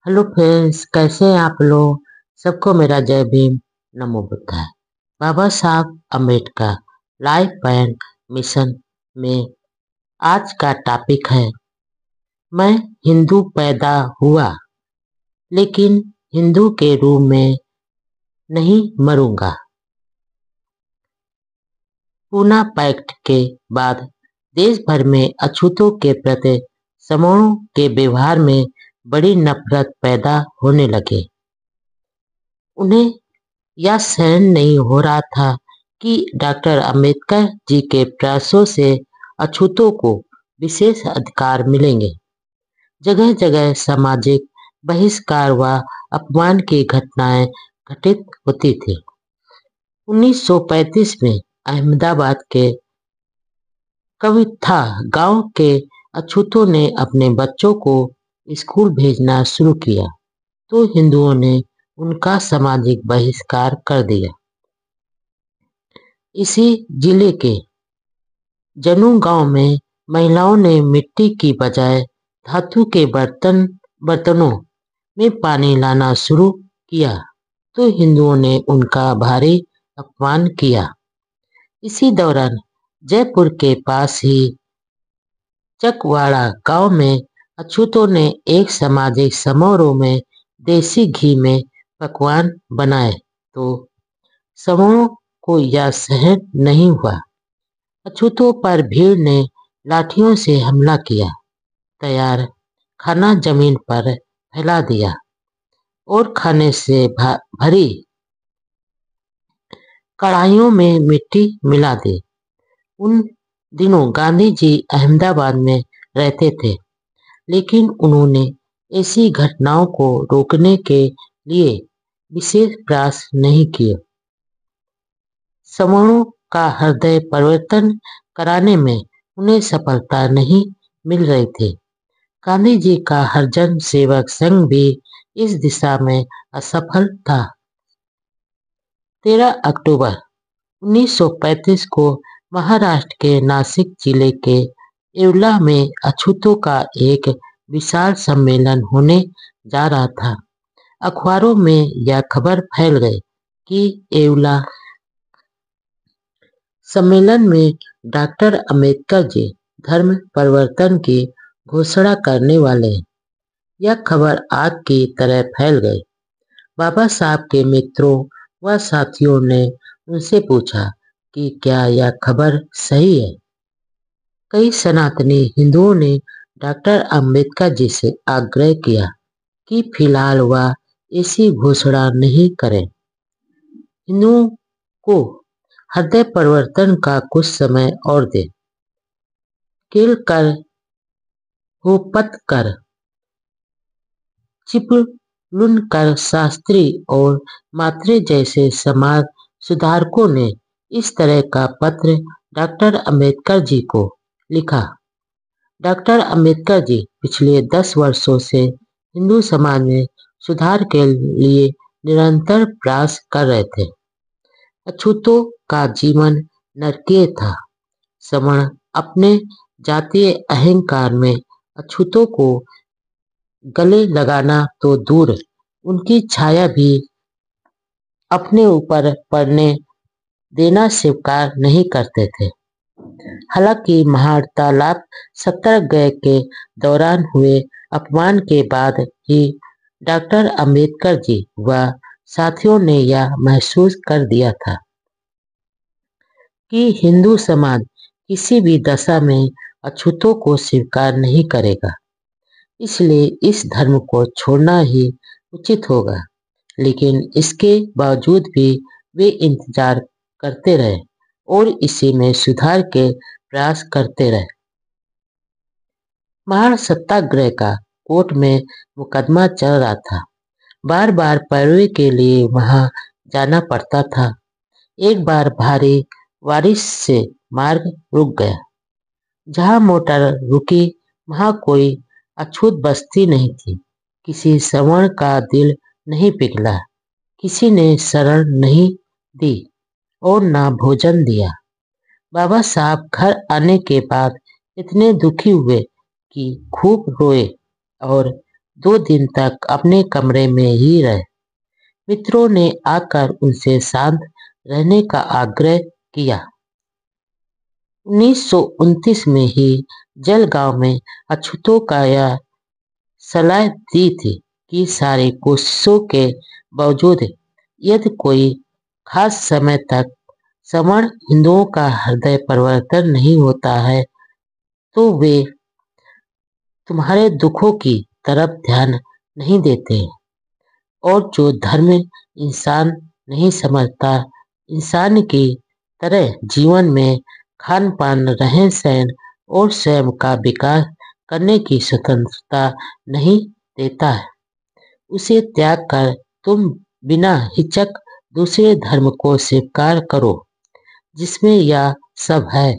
Hello friends, कैसे हैं आप लोग। सबको मेरा जय भीम, नमो बुद्धाय। बाबा Saheb Ambedkar life bank mission में आज का टॉपिक है, मैं हिंदू पैदा हुआ लेकिन हिंदू के रूप में नहीं मरूंगा। पूना पैक्ट के बाद देश भर में अछूतों के प्रति समूहों के व्यवहार में बड़ी नफरत पैदा होने लगे। उन्हें यह सहन नहीं हो रहा था कि डॉक्टर अंबेडकर जी के प्रयासों से अछूतों को विशेष अधिकार मिलेंगे। जगह जगह सामाजिक बहिष्कार व अपमान की घटनाएं घटित होती थी। 1935 में अहमदाबाद के कविथा गांव के अछूतों ने अपने बच्चों को स्कूल भेजना शुरू किया तो हिंदुओं ने उनका सामाजिक बहिष्कार कर दिया। इसी जिले के जनू गांव में महिलाओं ने मिट्टी की बजाय धातु के बर्तनों में पानी लाना शुरू किया तो हिंदुओं ने उनका भारी अपमान किया। इसी दौरान जयपुर के पास ही चकवाड़ा गांव में अछूतों ने एक सामाजिक समारोह में देसी घी में पकवान बनाए तो समूहों को यह सहन नहीं हुआ। अछूतों पर भीड़ ने लाठियों से हमला किया, तैयार खाना जमीन पर फैला दिया और खाने से भरी कढ़ाइयों में मिट्टी मिला दी। उन दिनों गांधी जी अहमदाबाद में रहते थे, लेकिन उन्होंने ऐसी घटनाओं को रोकने के लिए विशेष प्रयास नहीं किए। समूहों का हृदय परिवर्तन कराने में उन्हें सफलता नहीं मिल रही थी। गांधी जी का हरिजन सेवक संघ भी इस दिशा में असफल था। 13 अक्टूबर 1935 को महाराष्ट्र के नासिक जिले के येवला में अछूतों का एक विशाल सम्मेलन होने जा रहा था। अखबारों में यह खबर फैल गई कि येवला सम्मेलन में डॉक्टर अंबेडकर जी धर्म परिवर्तन की घोषणा करने वाले हैं। यह खबर आग की तरह फैल गई। बाबा साहब के मित्रों व साथियों ने उनसे पूछा कि क्या यह खबर सही है। कई सनातनी हिंदुओं ने डॉक्टर अंबेडकर जी से आग्रह किया कि फिलहाल वह ऐसी घोषणा नहीं करें। हिंदुओं को हृदय परिवर्तन का कुछ समय और दे। केलकर, होपतकर, चिपलुनकर, शास्त्री और मात्रे जैसे समाज सुधारकों ने इस तरह का पत्र डॉक्टर अंबेडकर जी को लिखा। डॉक्टर अंबेडकर जी पिछले 10 वर्षों से हिंदू समाज में सुधार के लिए निरंतर प्रयास कर रहे थे। अछूतों का जीवन नरकीय था। सवर्ण अपने जातीय अहंकार में अछूतों को गले लगाना तो दूर, उनकी छाया भी अपने ऊपर पड़ने देना स्वीकार नहीं करते थे। हालांकि महावार्तालाप सत्याग्रह के दौरान हुए अपमान के बाद ही डॉक्टर अंबेडकर जी व साथियों ने यह महसूस कर दिया था कि हिंदू समाज किसी भी दशा में अछूतों को स्वीकार नहीं करेगा, इसलिए इस धर्म को छोड़ना ही उचित होगा। लेकिन इसके बावजूद भी वे इंतजार करते रहे और इसी में सुधार के प्रयास करते रहे। महान सत्याग्रह का कोर्ट में मुकदमा चल रहा था। बार बार पैरवी के लिए वहां जाना पड़ता था। एक बार भारी बारिश से मार्ग रुक गया। जहां मोटर रुकी वहां कोई अछूत बस्ती नहीं थी। किसी सवर्ण का दिल नहीं पिघला, किसी ने शरण नहीं दी और ना भोजन दिया। बाबा साहब घर आने के बाद इतने दुखी हुए कि खूब रोए और 2 दिन तक अपने कमरे में ही रहे। मित्रों ने आकर उनसे शांत रहने का आग्रह किया। 1929 में ही जलगांव में अछूतों का यह सलाह दी थी कि सारी कोशिशों के बावजूद यदि कोई खास समय तक सवर्ण हिंदुओं का हृदय परिवर्तन नहीं होता है तो वे तुम्हारे दुखों की तरफ ध्यान नहीं देते, और जो धर्म इंसान नहीं समझता, इंसान की तरह जीवन में खान पान, रहन सहन और स्वयं का विकास करने की स्वतंत्रता नहीं देता है, उसे त्याग कर तुम बिना हिचक दूसरे धर्म को स्वीकार करो जिसमें यह सब है।